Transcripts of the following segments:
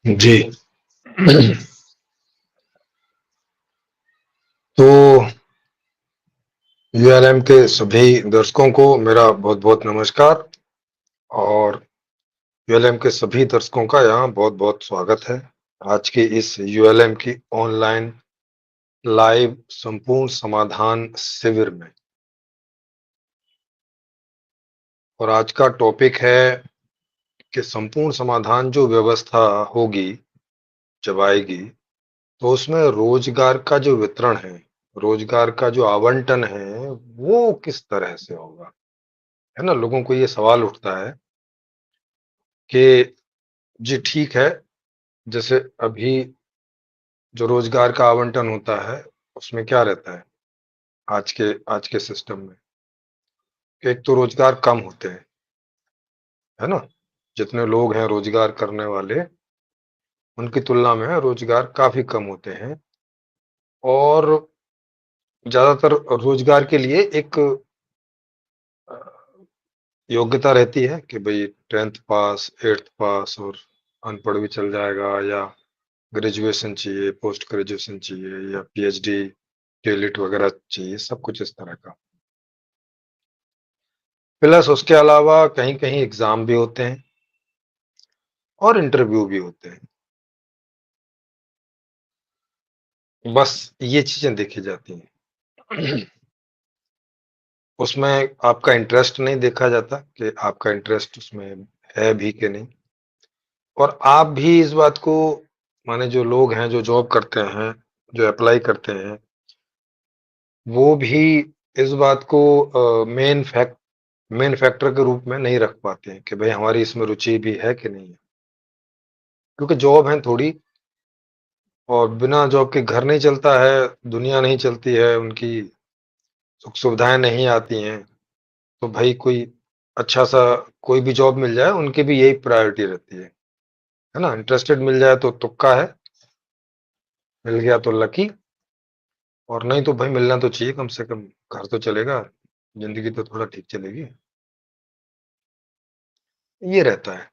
जी। तो यूएलएम के सभी दर्शकों को मेरा बहुत बहुत नमस्कार। और यूएलएम के सभी दर्शकों का यहाँ बहुत बहुत स्वागत है आज की इस यूएलएम की ऑनलाइन लाइव संपूर्ण समाधान शिविर में। और आज का टॉपिक है कि संपूर्ण समाधान जो व्यवस्था होगी जब आएगी, तो उसमें रोजगार का जो वितरण है, रोजगार का जो आवंटन है, वो किस तरह से होगा। है ना, लोगों को ये सवाल उठता है कि जी ठीक है, जैसे अभी जो रोजगार का आवंटन होता है उसमें क्या रहता है आज के सिस्टम में, कि एक तो रोजगार कम होते हैं, है ना। जितने लोग हैं रोजगार करने वाले, उनकी तुलना में रोजगार काफी कम होते हैं। और ज्यादातर रोजगार के लिए एक अ, योग्यता रहती है कि भाई 10th पास, 8th पास, और अनपढ़ भी चल जाएगा, या ग्रेजुएशन चाहिए, पोस्ट ग्रेजुएशन चाहिए, या पीएचडी, डीलिट वगैरह चाहिए, सब कुछ इस तरह का। प्लस उसके अलावा कहीं कहीं एग्जाम भी होते हैं और इंटरव्यू भी होते हैं। बस ये चीजें देखी जाती हैं। उसमें आपका इंटरेस्ट नहीं देखा जाता कि आपका इंटरेस्ट उसमें है भी कि नहीं। और आप भी इस बात को, माने जो लोग हैं जो जॉब करते हैं, जो अप्लाई करते हैं, वो भी इस बात को मेन फैक्टर के रूप में नहीं रख पाते हैं कि भाई हमारी इसमें रुचि भी है कि नहीं है। क्योंकि जॉब है थोड़ी, और बिना जॉब के घर नहीं चलता है, दुनिया नहीं चलती है, उनकी सुख सुविधाएं नहीं आती हैं। तो भाई कोई अच्छा सा कोई भी जॉब मिल जाए, उनकी भी यही प्रायोरिटी रहती है ना। इंटरेस्टेड मिल जाए तो तुक्का है, मिल गया तो लकी, और नहीं तो भाई मिलना तो चाहिए कम से कम, घर तो चलेगा, जिंदगी तो थोड़ा ठीक चलेगी। ये रहता है।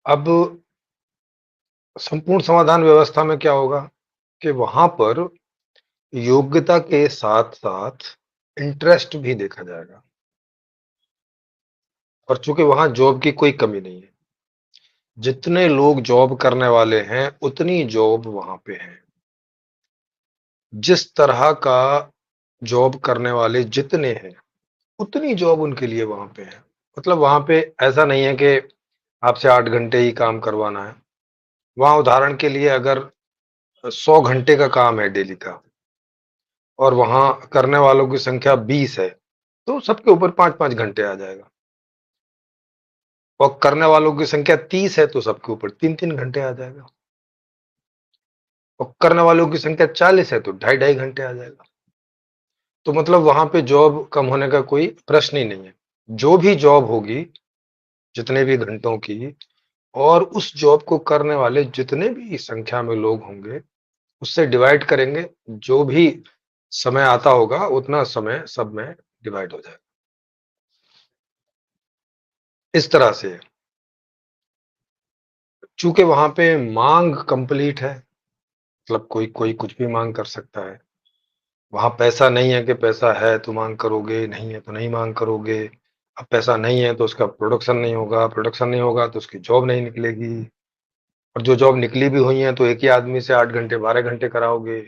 अब संपूर्ण समाधान व्यवस्था में क्या होगा कि वहां पर योग्यता के साथ साथ इंटरेस्ट भी देखा जाएगा। और चूंकि वहां जॉब की कोई कमी नहीं है, जितने लोग जॉब करने वाले हैं उतनी जॉब वहां पे है। जिस तरह का जॉब करने वाले जितने हैं, उतनी जॉब उनके लिए वहां पे है। मतलब वहां पे ऐसा नहीं है कि आपसे 8 घंटे ही काम करवाना है। वहां उदाहरण के लिए अगर 100 घंटे का काम है डेली का, और वहां करने वालों की संख्या 20 है, तो सबके ऊपर 5-5 घंटे आ जाएगा। और करने वालों की संख्या 30 है तो सबके ऊपर 3-3 घंटे आ जाएगा। और करने वालों की संख्या 40 है तो 2.5-2.5 घंटे आ जाएगा। तो मतलब वहां पे जॉब कम होने का कोई प्रश्न ही नहीं है। जो भी जॉब होगी, जितने भी घंटों की, और उस जॉब को करने वाले जितने भी संख्या में लोग होंगे, उससे डिवाइड करेंगे। जो भी समय आता होगा उतना समय सब में डिवाइड हो जाएगा। इस तरह से, चूंकि वहां पे मांग कंप्लीट है, मतलब कोई कोई कुछ भी मांग कर सकता है। वहां पैसा नहीं है कि पैसा है तो मांग करोगे, नहीं है तो नहीं मांग करोगे। अब पैसा नहीं है तो उसका प्रोडक्शन नहीं होगा, प्रोडक्शन नहीं होगा तो उसकी जॉब नहीं निकलेगी। और जो जॉब निकली भी हुई है तो एक ही आदमी से 8 घंटे 12 घंटे कराओगे।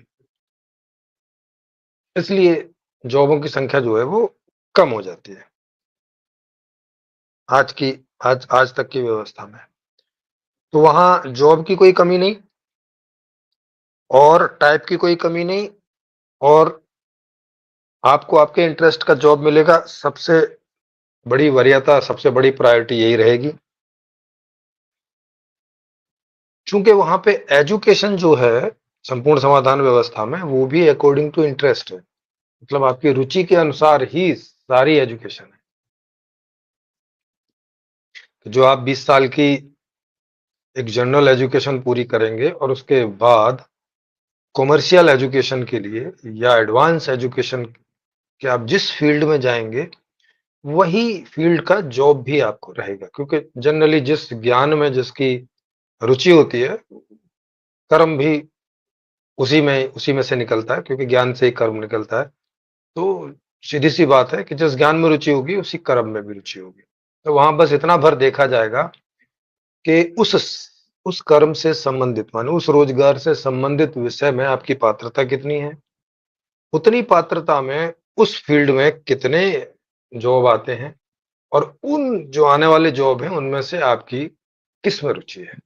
इसलिए जॉबों की संख्या जो है वो कम हो जाती है आज की आज आज तक की व्यवस्था में। तो वहां जॉब की कोई कमी नहीं, और टाइप की कोई कमी नहीं, और आपको आपके इंटरेस्ट का जॉब मिलेगा। सबसे बड़ी वरीयता, सबसे बड़ी प्रायोरिटी यही रहेगी। चूंकि वहां पे एजुकेशन जो है संपूर्ण समाधान व्यवस्था में, वो भी अकॉर्डिंग टू इंटरेस्ट है। मतलब आपकी रुचि के अनुसार ही सारी एजुकेशन है। जो आप 20 साल की एक जनरल एजुकेशन पूरी करेंगे, और उसके बाद कॉमर्शियल एजुकेशन के लिए या एडवांस एजुकेशन के आप जिस फील्ड में जाएंगे, वही फील्ड का जॉब भी आपको रहेगा, क्योंकि जनरली जिस ज्ञान में जिसकी रुचि होती है, कर्म भी उसी में से निकलता है, क्योंकि ज्ञान से ही कर्म निकलता है। तो सीधी सी बात है कि जिस ज्ञान में रुचि होगी उसी कर्म में भी रुचि होगी। तो वहां बस इतना भर देखा जाएगा कि उस कर्म से संबंधित, माने उस रोजगार से संबंधित विषय में आपकी पात्रता कितनी है, उतनी पात्रता में उस फील्ड में कितने जॉब आते हैं, और उन जो आने वाले जॉब हैं उनमें से आपकी किस में रुचि है।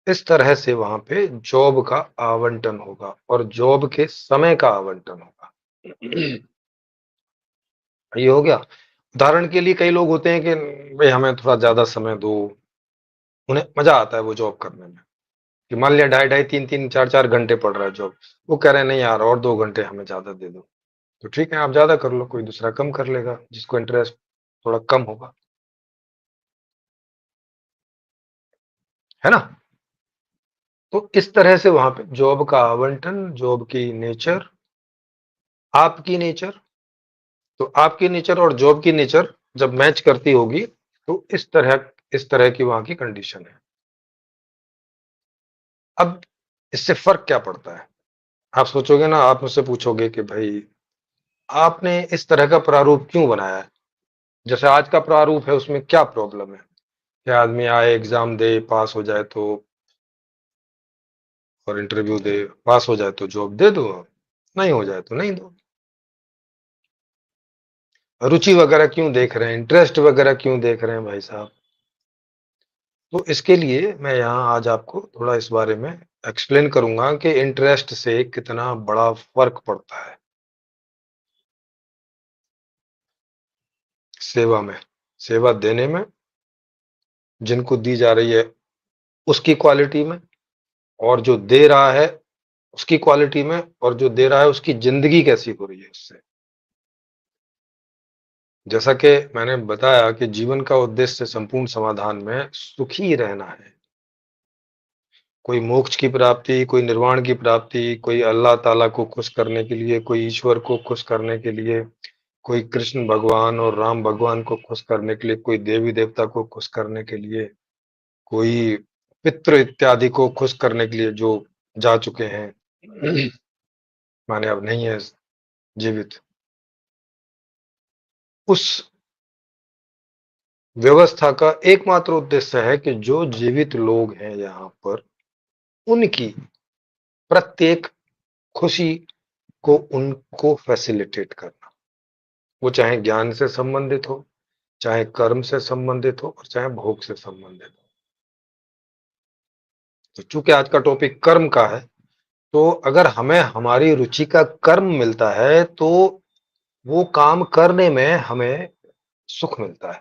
इस तरह से वहां पे जॉब का आवंटन होगा और जॉब के समय का आवंटन होगा। ये हो गया। उदाहरण के लिए कई लोग होते हैं कि भाई हमें थोड़ा ज्यादा समय दो, उन्हें मजा आता है वो जॉब करने में, कि मान लिया ढाई ढाई तीन तीन चार चार घंटे पड़ रहा है जॉब, वो कह रहे हैं नहीं यार और 2 घंटे हमें ज्यादा दे दो। तो ठीक है, आप ज्यादा कर लो, कोई दूसरा कम कर लेगा जिसको इंटरेस्ट थोड़ा कम होगा, है ना। तो इस तरह से वहां पे जॉब का आवंटन, जॉब की नेचर, आपकी नेचर, तो आपकी नेचर और जॉब की नेचर जब मैच करती होगी, तो इस तरह की वहां की कंडीशन है। अब इससे फर्क क्या पड़ता है, आप सोचोगे ना, आप मुझसे पूछोगे कि भाई आपने इस तरह का प्रारूप क्यों बनाया है, जैसे आज का प्रारूप है उसमें क्या प्रॉब्लम है, कि आदमी आए एग्जाम दे पास हो जाए तो, और इंटरव्यू दे पास हो जाए तो जॉब दे दो, नहीं हो जाए तो नहीं दो। रुचि वगैरह क्यों देख रहे हैं, इंटरेस्ट वगैरह क्यों देख रहे हैं भाई साहब। तो इसके लिए मैं यहाँ आज आपको थोड़ा इस बारे में एक्सप्लेन करूंगा कि इंटरेस्ट से कितना बड़ा फर्क पड़ता है सेवा में, सेवा देने में, जिनको दी जा रही है उसकी क्वालिटी में, और जो दे रहा है उसकी क्वालिटी में, और जो दे रहा है उसकी जिंदगी कैसी हो रही है उससे। जैसा कि मैंने बताया कि जीवन का उद्देश्य संपूर्ण समाधान में सुखी रहना है, कोई मोक्ष की प्राप्ति, कोई निर्वाण की प्राप्ति, कोई अल्लाह ताला को खुश करने के लिए, कोई ईश्वर को खुश करने के लिए, कोई कृष्ण भगवान और राम भगवान को खुश करने के लिए, कोई देवी देवता को खुश करने के लिए, कोई पितृ इत्यादि को खुश करने के लिए जो जा चुके हैं, माने अब नहीं है जीवित, उस व्यवस्था का एकमात्र उद्देश्य है कि जो जीवित लोग हैं यहाँ पर, उनकी प्रत्येक खुशी को उनको फैसिलिटेट करना, वो चाहे ज्ञान से संबंधित हो, चाहे कर्म से संबंधित हो, और चाहे भोग से संबंधित हो। तो चूंकि आज का टॉपिक कर्म का है, तो अगर हमें हमारी रुचि का कर्म मिलता है तो वो काम करने में हमें सुख मिलता है।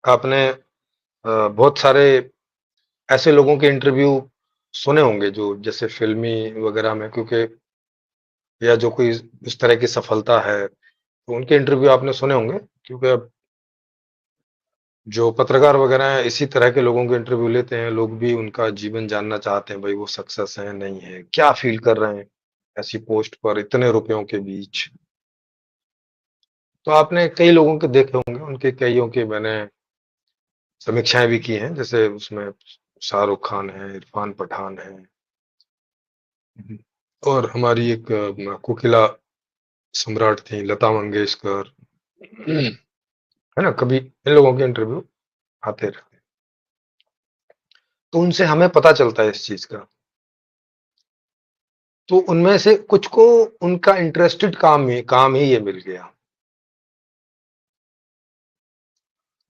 आपने बहुत सारे ऐसे लोगों के इंटरव्यू सुने होंगे जो जैसे फिल्मी वगैरह में, क्योंकि या जो कोई इस तरह की सफलता है तो उनके इंटरव्यू आपने सुने होंगे, क्योंकि अब जो पत्रकार वगैरह हैं इसी तरह के लोगों के इंटरव्यू लेते हैं, लोग भी उनका जीवन जानना चाहते हैं, भाई वो सक्सेस है नहीं है, क्या फील कर रहे हैं ऐसी पोस्ट पर इतने रुपयों के बीच। तो आपने कई लोगों के देखे होंगे, उनके कईयों की मैंने समीक्षाएं भी की हैं, जैसे उसमें शाहरुख खान है, इरफान पठान है, और हमारी एक कोकिला सम्राट थी लता मंगेशकर, है ना, कभी इन लोगों के इंटरव्यू आते रहते हैं। तो उनसे हमें पता चलता है इस चीज का। तो उनमें से कुछ को उनका इंटरेस्टेड काम ही ये मिल गया,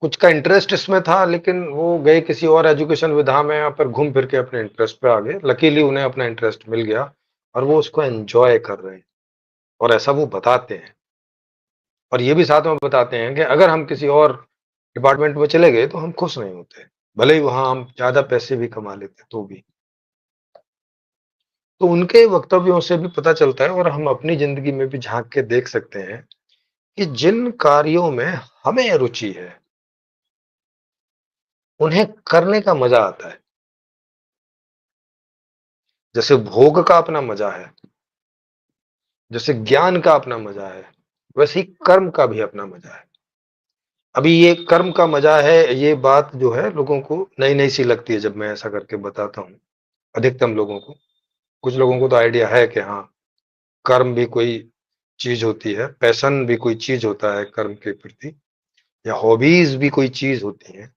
कुछ का इंटरेस्ट इसमें था लेकिन वो गए किसी और एजुकेशन विधा में, यहाँ पर घूम फिर के अपने इंटरेस्ट पे आ गए, लकीली उन्हें अपना इंटरेस्ट मिल गया और वो उसको एंजॉय कर रहे हैं, और ऐसा वो बताते हैं। और ये भी साथ में बताते हैं कि अगर हम किसी और डिपार्टमेंट में चले गए तो हम खुश नहीं होते, भले ही वहां हम ज्यादा पैसे भी कमा लेते तो भी। तो उनके वक्तव्यों से भी पता चलता है, और हम अपनी जिंदगी में भी झांक के देख सकते हैं कि जिन कार्यों में हमें रुचि है उन्हें करने का मजा आता है। जैसे भोग का अपना मजा है, जैसे ज्ञान का अपना मजा है, वैसे ही कर्म का भी अपना मजा है। अभी ये कर्म का मजा है, ये बात जो है लोगों को नई-नई सी लगती है जब मैं ऐसा करके बताता हूँ, अधिकतम लोगों को। कुछ लोगों को तो आइडिया है कि हाँ, कर्म भी कोई चीज़ होती है, पैशन भी कोई चीज़ होता है कर्म के प्रति, या हॉबीज़ भी कोई चीज़ होती हैं,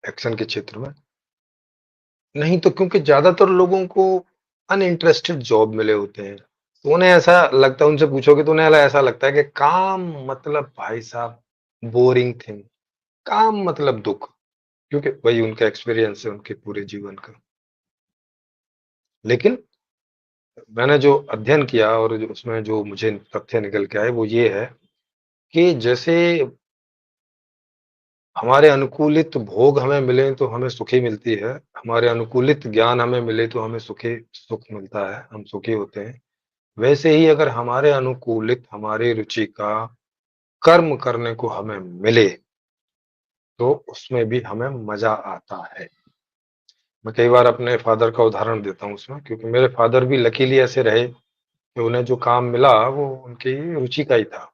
एक्शन के क्षेत्र में। नहीं तो क्योंकि ज़्यादातर लोगों को अनइंटरेस्टेड जॉब मिले होते हैं। तो उन्हें ऐसा लगता है, उनसे पूछोगे तो उन्हें ऐसा लगता है कि काम मतलब भाई साहब बोरिंग थिंग, काम मतलब दुःख, क्योंकि वही उनका एक्सपीरियंस है उनके पूरे जीवन का। लेकिन मैंने जो अध्ययन किया और जो उसमें जो मुझे तथ्य निकल के आए वो ये है कि जैसे हमारे अनुकूलित भोग हमें मिले तो हमें सुखी मिलती है, हमारे अनुकूलित ज्ञान हमें मिले तो हमें सुख मिलता है, हम सुखी होते हैं। वैसे ही अगर हमारे अनुकूलित, हमारी रुचि का कर्म करने को हमें मिले, तो उसमें भी हमें मज़ा आता है। मैं कई बार अपने फ़ादर का उदाहरण देता हूँ उसमें, क्योंकि मेरे फ़ादर भी लकीली ऐसे रहे कि उन्हें जो काम मिला वो उनकी रुचि का ही था।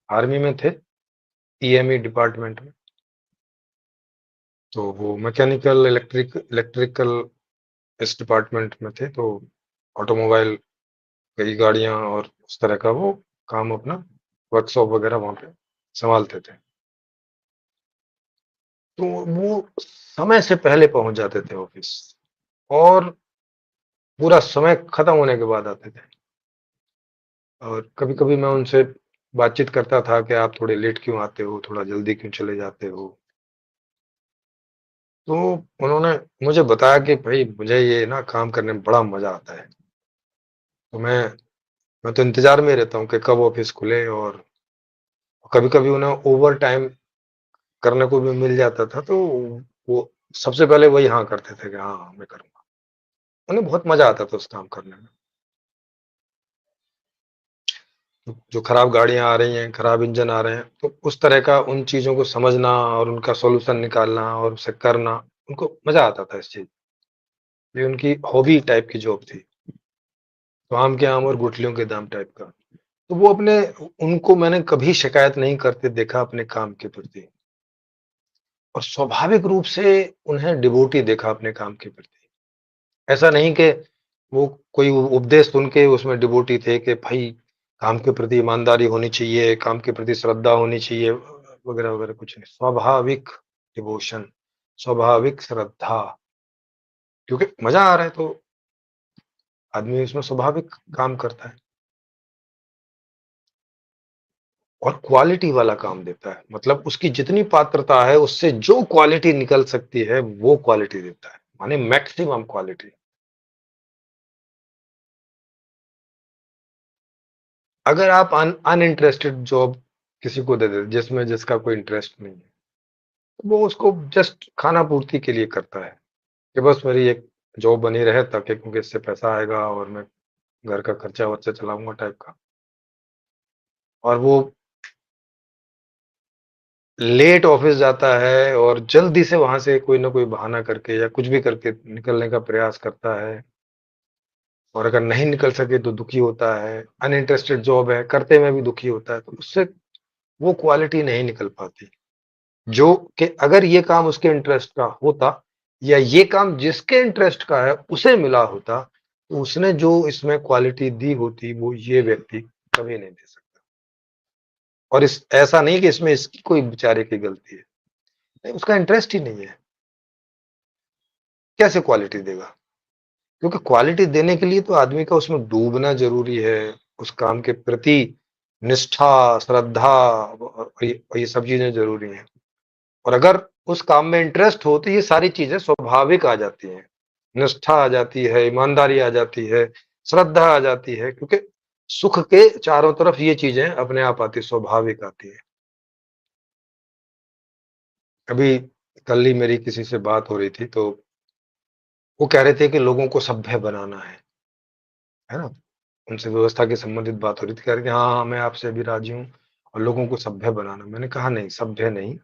आर्मी में थे, ईएमई डिपार्टमेंट में, तो वो मैकेनिकल, इलेक्ट्रिकल इस डिपार्टमेंट में थे, तो ऑटोमोबाइल, कई गाड़ियाँ और उस तरह का वो काम अपना वर्कशॉप वग़ैरह वहाँ पे सँभालते थे। तो वो समय से पहले पहुँच जाते थे ऑफ़िस और पूरा समय खत्म होने के बाद आते थे। और कभी-कभी मैं उनसे बातचीत करता था कि आप थोड़े लेट क्यों आते हो? थोड़ा जल्दी क्यों चले जाते हो? तो उन्होंने मुझे बताया कि भई मुझे ये ना काम करने में बड़ा मज़ा आता है। तो मैं तो इंतज़ार में रहता हूँ कि कब ऑफ़िस खुले, और कभी-कभी उन्हें ओवरटाइम करने को भी मिल जाता था, तो वो सबसे पहले वही हाँ करते थे कि हाँ, हाँ, मैं करूँगा। उन्हें बहुत मज़ा आता था उस काम करने में। जो खराब गाड़ियाँ आ रही हैं, खराब इंजन आ रहे हैं, तो उस तरह का उन चीज़ों को समझना और उनका सॉल्यूशन निकालना और उसे करना, उनको मज़ा आता था इस चीज़। ये उनकी हॉबी टाइप की जॉब थी। तो आम के आम और गुठलियों के दाम टाइप का। तो वो अपने उनको मैंने कभी शिकायत नहीं करते देखा अपने काम के प्रति, और स्वाभाविक रूप से उन्हें डिवोटी देखा अपने काम के प्रति। ऐसा नहीं कि वो कोई उपदेश सुन के उसमें डिवोटी थे कि भाई काम के प्रति ईमानदारी होनी चाहिए, काम के प्रति श्रद्धा होनी चाहिए, वगैरह-वगैरह कुछ नहीं। स्वाभाविक डिवोशन, स्वाभाविक श्रद्धा, क्योंकि मज़ा आ रहा है तो आदमी उसमें स्वाभाविक काम करता है और क्वालिटी वाला काम देता है। मतलब उसकी जितनी पात्रता है उससे जो क्वालिटी निकल सकती है वो क्वालिटी देता है। माने मैक्सिमम क्वालिटी। अगर आप अनइंटरेस्टेड जॉब किसी को दे दें जिसमें जिसका कोई इंटरेस्ट नहीं है, तो वो उसको जस्ट खाना पूर्ति के लिए करता है कि बस मेरी एक जॉब बनी रहे ताकि, क्योंकि इससे पैसा आएगा और मैं घर का खर्चा-वर्चा चलाऊँगा टाइप का। और वो लेट ऑफिस जाता है और जल्दी से वहां से कोई ना कोई बहाना करके या कुछ भी करके निकलने का प्रयास करता है, और अगर नहीं निकल सके तो दुखी होता है। अनइंटरेस्टेड जॉब है, करते में भी दुखी होता है, तो उससे वो क्वालिटी नहीं निकल पाती जो कि अगर ये काम उसके इंटरेस्ट का होता या ये काम जिसके इंटरेस्ट का है उसे मिला होता, तो उसने जो इसमें क्वालिटी दी होती वो ये व्यक्ति कभी नहीं दे सकता। और इस ऐसा नहीं कि इसमें इसकी कोई बेचारे की गलती है, नहीं, उसका इंटरेस्ट ही नहीं है, कैसे क्वालिटी देगा? क्योंकि क्वालिटी देने के लिए तो आदमी का उसमें डूबना ज़रूरी है, उस काम के प्रति निष्ठा, श्रद्धा, और ये सब चीज़ें ज़रूरी हैं। और अगर उस काम में इंटरेस्ट हो तो ये सारी चीज़ें स्वाभाविक आ जाती हैं। निष्ठा आ जाती है, ईमानदारी आ जाती है, श्रद्धा आ जाती है, क्योंकि सुख के चारों तरफ ये चीज़ें अपने आप आती, स्वाभाविक आती हैं। अभी कल ही मेरी किसी से बात हो रही थी, तो वो कह रहे थे कि लोगों को सभ्य बनाना है ना? उनसे व्यवस्था के संबंधित बात हो रही थी, कह रहे थे, "हाँ, हाँ, मैं आपसे अभी राज़ी हूँ और लोगों को सभ्य बनाना।" मैंने कहा, "नहीं, सभ्य नहीं,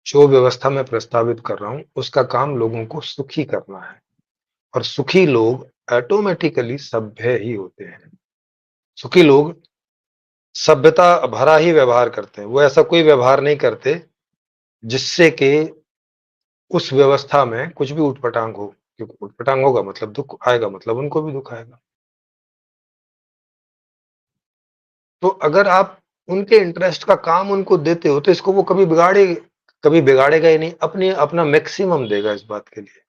जो व्यवस्था मैं प्रस्तावित कर रहा हूँ, उसका काम लोगों को सुखी करना है, और सुखी लोग ऑटोमेटिकली सभ्य ही होते हैं। सुखी लोग सभ्यता भरा ही व्यवहार करते हैं। वो ऐसा कोई व्यवहार नहीं करते जिससे कि उस व्यवस्था में कुछ भी ऊट-पटांग हो, क्योंकि ऊट-पटांग होगा मतलब दुःख आएगा, मतलब उनको भी दुःख आएगा। तो अगर आप उनके इंटरेस्ट का काम उनको देते हो, तो इसको वो कभी बिगाड़ेगा ही नहीं, अपना मैक्सिमम देगा इस बात के लिए।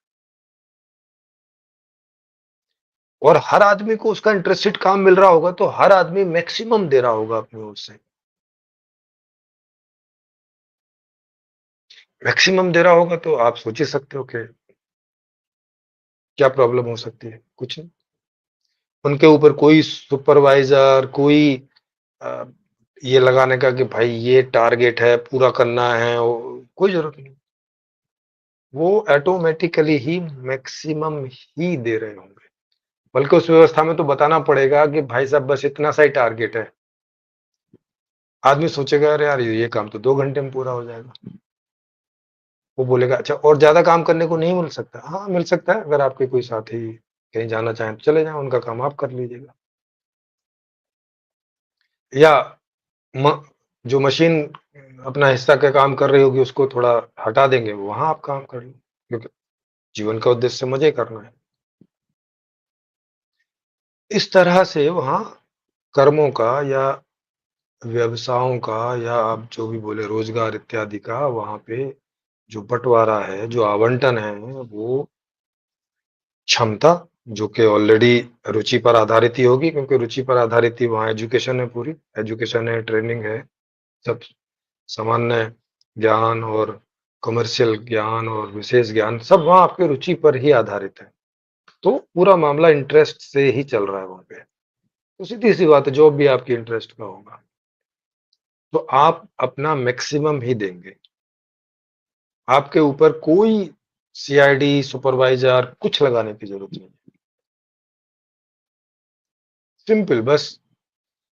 और हर आदमी को उसका इंटरेस्टेड काम मिल रहा होगा, तो हर आदमी मैक्सिमम दे रहा होगा अपनी ओर से। मैक्सिमम दे रहा होगा तो आप सोच ही सकते हो कि क्या प्रॉब्लम हो सकती है? कुछ नहीं। उनके ऊपर कोई सुपरवाइज़र, कोई अ, ये लगाने का कि भाई ये टारगेट है, पूरा करना है, कोई ज़रूरत नहीं। वो ऑटोमैटिकली ही मैक्सिमम ही दे रहे होंगे। बल्कि उस व्यवस्था में तो बताना पड़ेगा कि भाई साहब बस इतना सा ही टारगेट है। आदमी सोचेगा अरे यार ये काम तो 2 घंटे में पूरा हो जाएगा। वो बोलेगा अच्छा और ज़्यादा काम करने को नहीं मिल सकता? हाँ, मिल सकता है अगर आपके कोई साथी कहीं जाना चाहें तो चले जाएँ, उनका काम आप कर लीजिएगा। या म जो मशीन अपना हिस्सा का काम कर रही होगी उसको थोड़ा हटा देंगे, वहाँ आप काम कर लो। क्योंकि जीवन का उद्देश्य मज़े करना है। इस तरह से वहाँ कर्मों का या व्यवसायों का या आप जो भी बोले रोज़गार इत्यादि का वहाँ पे जो बँटवारा है, जो आवंटन है, वो क्षमता जो कि ऑलरेडी रुचि पर आधारित ही होगी, क्योंकि रुचि पर आधारित ही वहाँ एजुकेशन है पूरी। एजुकेशन है, ट्रेनिंग है, सब सामान्य ज्ञान और कमर्शियल ज्ञान और विशेष ज्ञान सब वहाँ आपकी रुचि पर ही आधारित है। तो पूरा मामला इंटरेस्ट से ही चल रहा है वहाँ पे। तो सीधी-सी बात है, जॉब भी आपकी इंटरेस्ट का होगा, तो आप अपना मैक्सिमम ही देंगे। आपके ऊपर कोई सीआईडी, सुपरवाइज़र कुछ लगाने की ज़रूरत नहीं है। सिंपल बस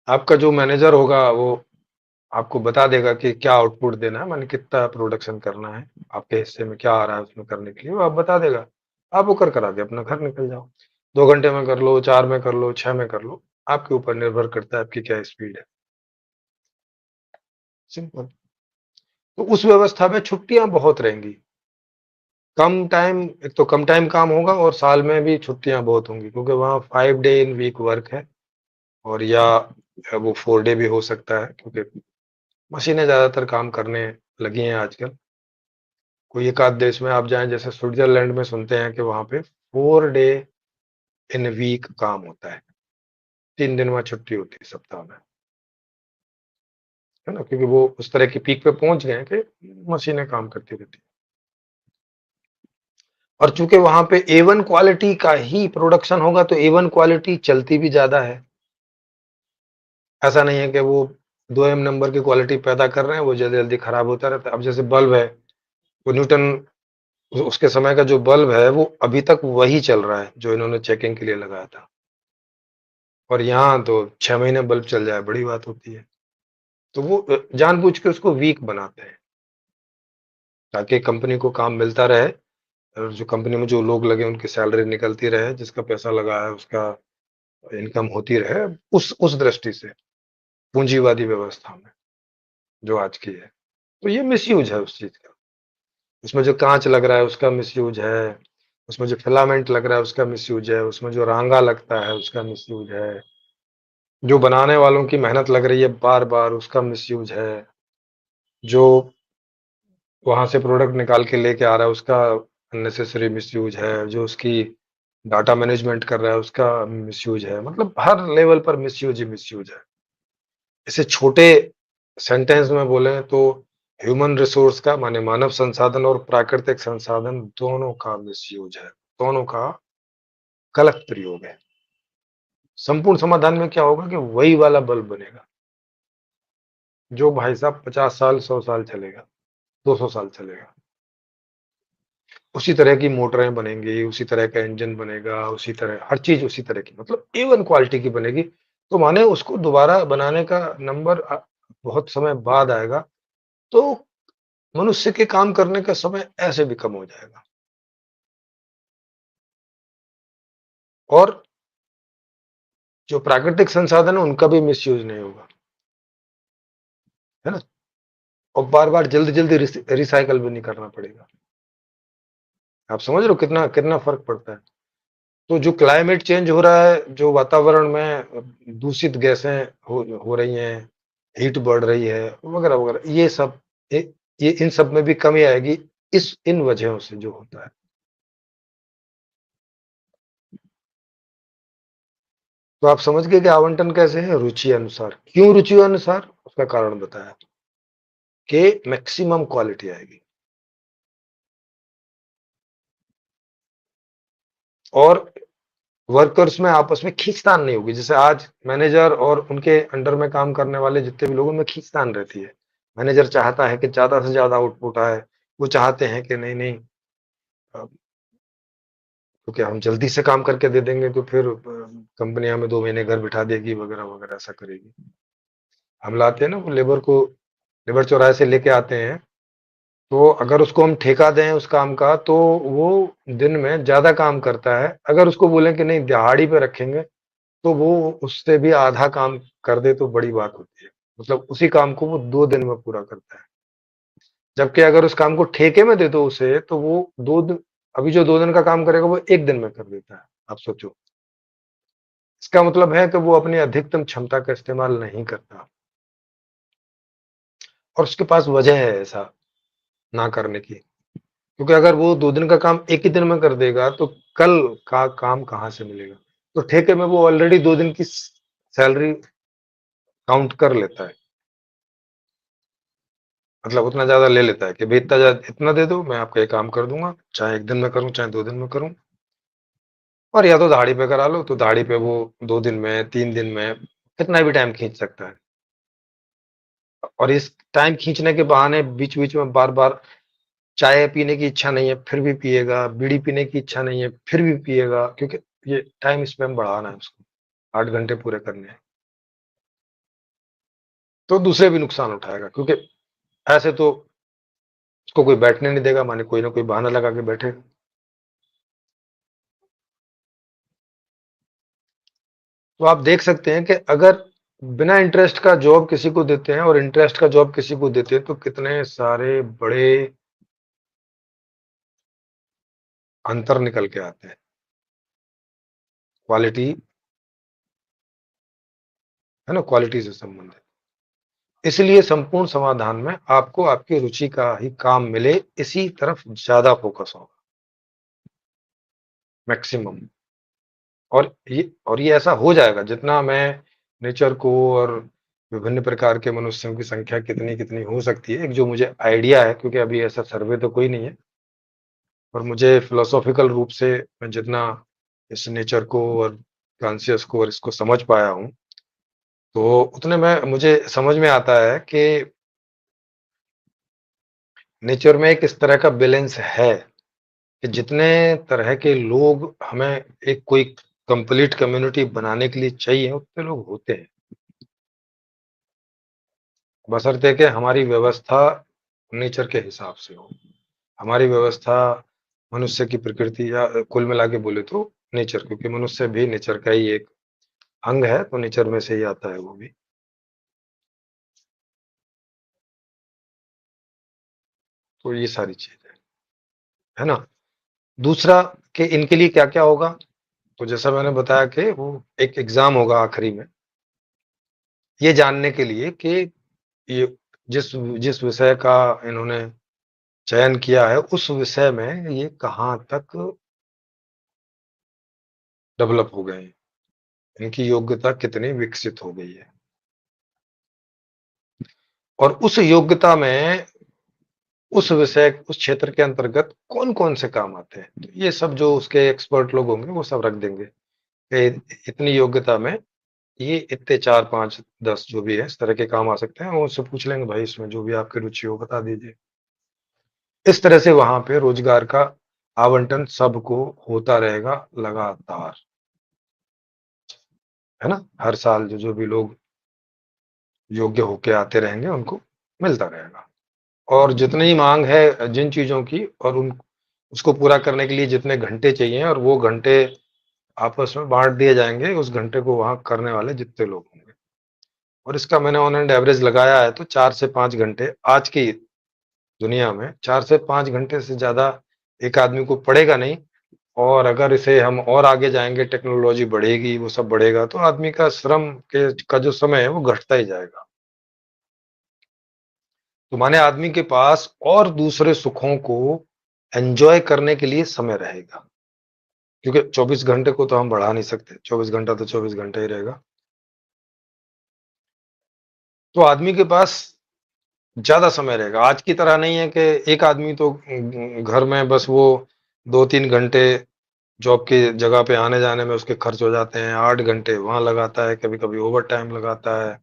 आपका जो मैनेजर होगा वो आपको बता देगा कि क्या आउटपुट देना है, माने कितना प्रोडक्शन करना है, आपके हिस्से में क्या आ रहा है उसमें करने के लिए, वो आप बता देगा। आप वो कर करा के अपना घर निकल जाओ। 2 घंटे में कर लो, 4 में कर लो, 6 में कर लो, आपके ऊपर निर्भर करता है आपकी क्या स्पीड है। सिंपल। तो उस व्यवस्था में छुट्टियाँ बहुत रहेंगी। कम टाइम एक तो कम टाइम काम होगा और साल में भी छुट्टियाँ बहुत होंगी, क्योंकि वहाँ 5 डे इन वीक वर्क है और या वो 4 डे भी हो सकता है, क्योंकि मशीनें ज़्यादातर काम करने लगी हैं आजकल। कोई एक आध देश में आप जाएँ, जैसे स्विट्ज़रलैंड में सुनते हैं कि वहाँ पे 4 डे इन वीक काम होता है। 3 दिन वहाँ छुट्टी होती है सप्ताह में, है ना? क्योंकि वो उस तरह की पीक पे पहुँच गए हैं कि मशीनें काम करती रहती हैं। और चूँकि वहाँ पे A1 क्वालिटी का ही प्रोडक्शन होगा, तो A1 क्वालिटी चलती भी ज़्यादा है। ऐसा नहीं है कि वो 2M नंबर की क्वालिटी पैदा कर रहे हैं, वो जल्दी-जल्दी खराब होता रहता है। अब जैसे बल्ब है, वो न्यूटन उसके समय का जो बल्ब है, वो अभी तक वही चल रहा है, जो इन्होंने चेकिंग के लिए लगाया था। और यहाँ तो 6 महीने बल्ब चल जाए, बड़ी बात होती है। तो वो जानबूझ के उसको वीक बनाते हैं, ताकि कंपनी को काम मिलता रहे और जो कंपनी में जो लोग लगे, उनकी सैलरी निकलती रहे, जिसका पैसा लगा है, उसका इनकम होती रहे, उस दृष्टि से, पूँजीवादी व्यवस्था में, जो आज की है। तो ये मिसयूज़ है उस चीज़ का। उसमें जो काँच लग रहा है, उसका मिसयूज़ है, उसमें जो फिलामेंट लग रहा है, उसका मिसयूज़ है, उसमें जो रांगा लगता है, उसका मिसयूज़ है, जो बनाने वालों की मेहनत लग रही है बार-बार, उसका मिसयूज़ है, जो वहाँ से प्रोडक्ट निकाल के लेके आ रहा है, उसका अननेसेसरी मिसयूज़ है, जो उसकी डाटा मैनेजमेंट कर रहा है, उसका मिसयूज़ है। मतलब हर लेवल पर मिसयूज़ ही मिसयूज़ है। इसे छोटे सेंटेंस में बोलें तो ह्यूमन रिसोर्स का माने मानव संसाधन और प्राकृतिक संसाधन दोनों का मिसयूज है, दोनों का गलत प्रयोग है। संपूर्ण समाधान में क्या होगा कि वही वाला बल्ब बनेगा जो भाई साहब 50 साल 100 साल चलेगा, 200 साल चलेगा। उसी तरह की मोटरें बनेंगी, उसी तरह का इंजन बनेगा, उसी तरह हर चीज उसी तरह की, मतलब A1 क्वालिटी की बनेगी। तो माने उसको दोबारा बनाने का नंबर बहुत समय बाद आएगा, तो मनुष्य के काम करने का समय ऐसे भी कम हो जाएगा। और जो प्राकृतिक संसाधन है उनका भी मिसयूज नहीं होगा, है ना? और बार-बार जल्दी-जल्दी रिसाइकल भी नहीं करना पड़ेगा। आप समझ रहे हो कितना कितना फ़र्क पड़ता है? तो जो क्लाइमेट चेंज हो रहा है, जो वातावरण में दूषित गैसें हो रही हैं, हीट बढ़ रही है, वगैरह-वगैरह, ये सब ये इन सब में भी कमी आएगी, इस इन वजहों से जो होता है। तो आप समझ गए कि आवंटन कैसे है? रुचि अनुसार। क्यों रुचि अनुसार? उसका कारण बताया कि मैक्सिमम क्वालिटी आएगी और वर्कर्स में आपस में खींचतान नहीं होगी। जैसे आज मैनेजर और उनके अंडर में काम करने वाले जितने भी लोगों में खींचतान रहती है। मैनेजर चाहता है कि ज़्यादा से ज़्यादा आउटपुट आए। वो चाहते हैं कि नहीं-नहीं, क्योंकि हम जल्दी से काम करके दे देंगे तो फिर कंपनी हमें 2 महीने घर बिठा देगी, वगैरह-वगैरह ऐसा करेगी। हम लाते हैं ना वो लेबर चौराहे से लेके आते हैं, तो अगर उसको हम ठेका दें उस काम का तो वो दिन में ज़्यादा काम करता है। अगर उसको बोलें कि नहीं दिहाड़ी पे रखेंगे, तो वो उससे भी आधा काम कर दे तो बड़ी बात होती है। मतलब उसी काम को वो 2 दिन में पूरा करता है। जबकि अगर उस काम को ठेके में दे दो उसे तो वो 2 दिन, अभी जो 2 दिन का काम करेगा वो 1 दिन में कर देता है। आप सोचो। इसका मतलब है कि वो अपनी अधिकतम क्षमता का इस्तेमाल नहीं करता और उसके पास वजह है ऐसा ना करने की। क्योंकि अगर वो 2 दिन का काम 1 ही दिन में कर देगा तो कल का काम कहाँ से मिलेगा? तो ठेके में वो ऑलरेडी 2 दिन की सैलरी काउंट कर लेता है। मतलब उतना ज़्यादा ले लेता है कि भई इतना दे दो, मैं आपका ये काम कर दूँगा, चाहे 1 दिन में करूँ, चाहे 2 दिन में करूँ। और या तो दाढ़ी पे करा लो, तो दाढ़ी पे वो 2 दिन में, 3 दिन में, कितना भी टाइम खींच सकता है। और इस टाइम खींचने के बहाने बीच-बीच में बार-बार चाय पीने की इच्छा नहीं है, फिर भी पिएगा, बीड़ी पीने की इच्छा नहीं है, फिर भी पिएगा, क्योंकि ये टाइम स्पैन बढ़ाना है उसको, 8 घंटे पूरे करने हैं। तो दूसरे भी नुकसान उठाएगा, क्योंकि ऐसे तो उसको कोई बैठने नहीं देगा, माने कोई ना कोई बहाना लगा के बैठेगा। तो आप देख सकते हैं कि अगर बिना इंटरेस्ट का जॉब किसी को देते हैं और इंटरेस्ट का जॉब किसी को देते हैं, तो कितने सारे बड़े अंतर निकल के आते हैं। क्वालिटी, है ना? क्वालिटी से संबंधित। इसलिए संपूर्ण समाधान में आपको आपकी रुचि का ही काम मिले, इसी तरफ ज़्यादा फ़ोकस होगा, मैक्सिमम। और ये ऐसा हो जाएगा जितना मैं नेचर को और विभिन्न प्रकार के मनुष्यों की संख्या कितनी-कितनी हो सकती है, एक जो मुझे आइडिया है, क्योंकि अभी ऐसा सर्वे तो कोई नहीं है, और मुझे फिलॉसॉफिकल रूप से मैं जितना इस नेचर को और कॉन्शियस को और इसको समझ पाया हूँ, तो उतने में मुझे समझ में आता है कि नेचर में एक इस तरह का बैलेंस है कि जितने तरह के लोग हमें एक कोई कंप्लीट कम्युनिटी बनाने के लिए चाहिए, उतने लोग होते हैं। बशर्ते कि हमारी व्यवस्था नेचर के हिसाब से हो। हमारी व्यवस्था मनुष्य की प्रकृति, या कुल मिला के बोले तो नेचर, क्योंकि मनुष्य भी नेचर का ही एक अंग है, तो नेचर में से ही आता है वो भी। तो ये सारी चीज़ है ना? दूसरा कि इनके लिए क्या-क्या होगा? तो जैसा मैंने बताया कि वो एक एग्ज़ाम होगा आखिरी में, ये जानने के लिए कि ये जिस जिस विषय का इन्होंने चयन किया है, उस विषय में ये कहाँ तक डेवलप हो गए हैं। इनकी योग्यता कितनी विकसित हो गई है। और उस योग्यता में उस विषय, उस क्षेत्र के अंतर्गत कौन-कौन से काम आते हैं। तो ये सब जो उसके एक्सपर्ट लोग होंगे, वो सब रख देंगे कि इतनी योग्यता में ये इतने 4, 5, 10 जो भी है, इस तरह के काम आ सकते हैं। वो उससे पूछ लेंगे, भाई इसमें जो भी आपकी रुचि हो बता दीजिए। इस तरह से वहाँ पे रोज़गार का आवंटन सबको होता रहेगा लगातार, है ना? हर साल जो भी लोग योग्य होके आते रहेंगे, उनको मिलता रहेगा। और जितनी माँग है जिन चीज़ों की, और उन उसको पूरा करने के लिए जितने घंटे चाहिए, और वो घंटे आपस में बाँट दिए जाएँगे उस घंटे को वहाँ करने वाले जितने लोग होंगे। और इसका मैंने ऑन एंड एवरेज लगाया है तो 4 से 5 घंटे आज की दुनिया में 4 से 5 घंटे से ज़्यादा एक आदमी को पड़ेगा नहीं। और अगर इसे हम और आगे जाएँगे, टेक्नोलॉजी बढ़ेगी, वो सब बढ़ेगा, तो आदमी का श्रम के का जो समय है, वो घटता ही जाएगा। तो माने आदमी के पास और दूसरे सुखों को एन्जॉय करने के लिए समय रहेगा। क्योंकि 24 घंटे को तो हम बढ़ा नहीं सकते, 24 घंटा तो 24 घंटा ही रहेगा। तो आदमी के पास ज़्यादा समय रहेगा। आज की तरह नहीं है कि एक आदमी तो घर में बस वो 2-3 घंटे जॉब की जगह पे आने-जाने में उसके खर्च हो जाते हैं, 8 घंटे वहाँ लगाता है, कभी-कभी ओवरटाइम लगाता है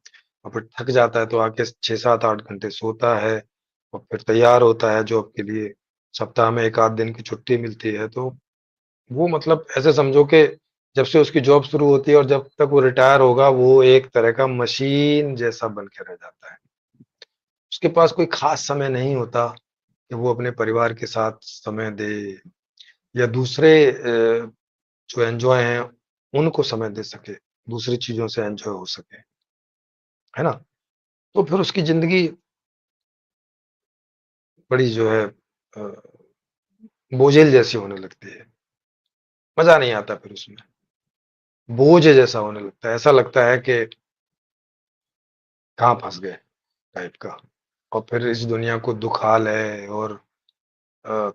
और फिर थक जाता है तो आके 6, 7, 8 घंटे सोता है और फिर तैयार होता है जॉब के लिए। सप्ताह में 1 आध दिन की छुट्टी मिलती है, तो वो मतलब ऐसे समझो कि जब से उसकी जॉब शुरू होती है और जब तक वो रिटायर होगा, वो एक तरह का मशीन जैसा बन के रह जाता है। उसके पास कोई ख़ास समय नहीं होता कि वो अपने परिवार के साथ समय दे या दूसरे जो एन्जॉय हैं, उनको समय दे सके, दूसरी चीज़ों से एन्जॉय हो सके, है ना? तो फिर उसकी ज़िंदगी बड़ी जो है बोझिल जैसी होने लगती है, मज़ा नहीं आता फिर उसमें, बोझ जैसा होने लगता है, ऐसा लगता है कि कहाँ फँस गए टाइप का। और फिर इस दुनिया को दुखाल है और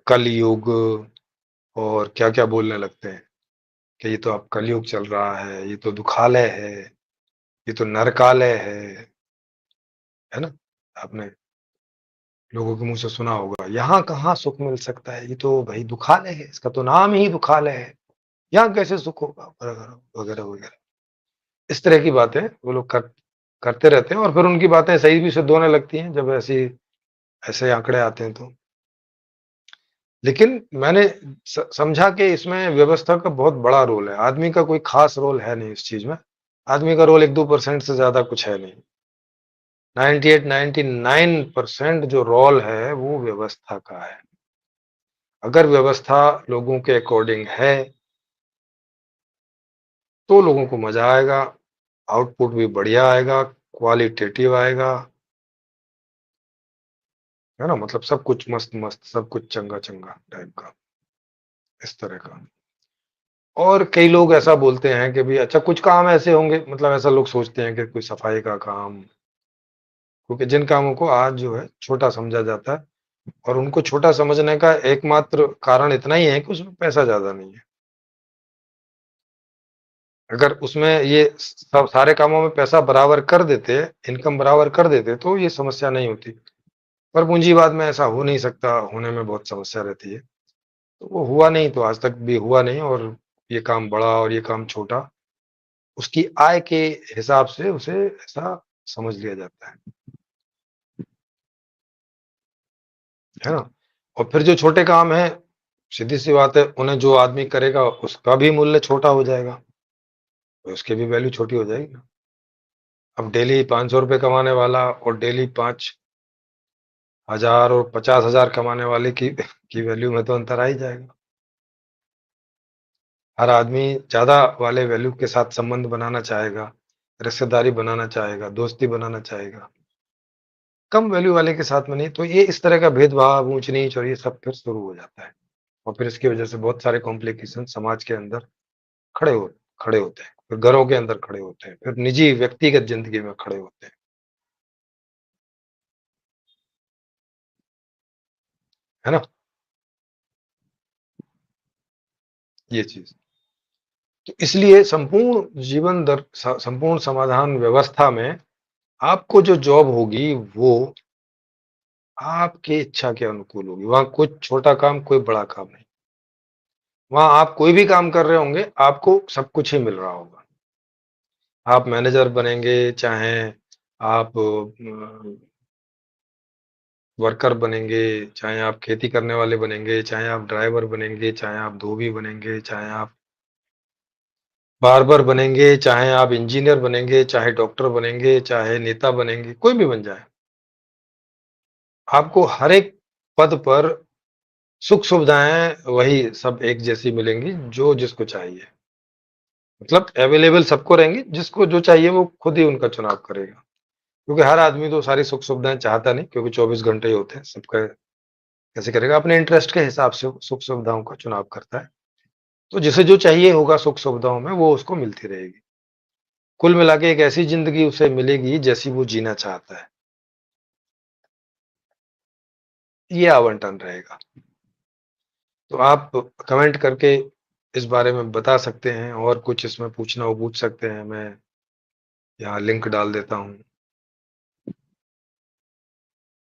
कलयुग और क्या-क्या बोलने लगते हैं कि ये तो अब कलयुग चल रहा है, ये तो दुखालय है, ये तो नरकालय है ना? आपने लोगों के मुँह से सुना होगा, यहाँ कहाँ सुख मिल सकता है, ये तो भई दुखालय है, इसका तो नाम ही दुखालय है, यहाँ कैसे सुख होगा? वगैरह-वगैरह। इस तरह की बातें वो लोग करते रहते हैं और फिर उनकी बातें सही भी सिद्ध होने लगती हैं, जब ऐसे आंकड़े आते हैं तो। लेकिन मैंने समझा कि इसमें व्यवस्था का बहुत बड़ा रोल है, आदमी का कोई ख़ास रोल है नहीं इस चीज़ में। आदमी का रोल 1-2% से ज़्यादा कुछ है नहीं। 98-99% जो रोल है, वो व्यवस्था का है। अगर व्यवस्था लोगों के अकॉर्डिंग है, तो लोगों को मज़ा आएगा, आउटपुट भी बढ़िया आएगा, क्वालिटेटिव आएगा, है ना? मतलब सब कुछ मस्त-मस्त, सब कुछ चंगा-चंगा टाइप का, इस तरह का। और कई लोग ऐसा बोलते हैं कि भई अच्छा कुछ काम ऐसे होंगे मतलब ऐसा लोग सोचते हैं कि कोई सफाई का काम, क्योंकि जिन कामों को आज जो है छोटा समझा जाता है और उनको छोटा समझने का एकमात्र कारण इतना ही है कि उसमें पैसा ज़्यादा नहीं है। अगर उसमें ये सब सारे कामों में पैसा बराबर कर देते, इनकम बराबर कर देते तो ये समस्या नहीं होती। पर पूँजीवाद में ऐसा हो नहीं सकता, होने में बहुत समस्या रहती है। तो वो हुआ नहीं तो आज तक भी हुआ नहीं और ये काम बड़ा और ये काम छोटा, उसकी आय के हिसाब से उसे ऐसा समझ लिया जाता है ना? और फिर जो छोटे काम हैं, सीधी-सी बात है, उन्हें जो आदमी करेगा उसका भी मूल्य छोटा हो जाएगा, तो उसकी भी वैल्यू छोटी हो जाएगी ना। अब डेली ₹500 कमाने वाला और डेली 5,000 और 50,000 कमाने वाले की वैल्यू में तो अंतर आ ही जाएगा। हर आदमी ज़्यादा वाले वैल्यू के साथ संबंध बनाना चाहेगा, रिश्तेदारी बनाना चाहेगा, दोस्ती बनाना चाहेगा। कम वैल्यू वाले के साथ में नहीं, तो ये इस तरह का भेदभाव, ऊँच-नीच और ये सब फिर शुरू हो जाता है। और फिर इसकी वजह से बहुत सारे कॉम्प्लिकेशन समाज के अंदर खड़े हो खड़े होते हैं, फिर घरों के अंदर खड़े होते हैं, फिर निजी व्यक्तिगत ज़िंदगी में खड़े होते हैं, है ना? ये चीज़। तो इसलिए संपूर्ण जीवन दर स संपूर्ण समाधान व्यवस्था में आपको जो जॉब होगी वो आपकी इच्छा के अनुकूल होगी। वहाँ कुछ छोटा काम, कोई बड़ा काम नहीं। वहाँ आप कोई भी काम कर रहे होंगे, आपको सब कुछ ही मिल रहा होगा। आप मैनेजर बनेंगे, चाहे आप वर्कर बनेंगे, चाहे आप खेती करने वाले बनेंगे, चाहे आप ड्राइवर बनेंगे, चाहे आप धोबी बनेंगे, चाहे आप बार्बर बनेंगे, चाहे आप इंजीनियर बनेंगे, चाहे डॉक्टर बनेंगे, चाहे नेता बनेंगे, कोई भी बन जाए। आपको हर एक पद पर सुख-सुविधाएँ वही सब एक जैसी मिलेंगी, जो जिसको चाहिए। मतलब अवेलेबल सबको रहेंगी, जिसको जो चाहिए वो खुद ही उनका चुनाव करेगा। क्योंकि हर आदमी तो सारी सुख-सुविधाएँ चाहता नहीं, क्योंकि 24 घंटे ही होते हैं, सबका कैसे करेगा? अपने इंटरेस्ट के हिसाब से वो सुख-सुविधाओं का चुनाव करता है। तो जिसे जो चाहिए होगा सुख-सुविधाओं में, वो उसको मिलती रहेगी। कुल मिला के एक ऐसी ज़िंदगी उसे मिलेगी जैसी वो जीना चाहता है। ये आवंटन रहेगा। तो आप कमेंट करके इस बारे में बता सकते हैं, और कुछ इसमें पूछना हो पूछ सकते हैं, मैं यहाँ लिंक डाल देता हूँ।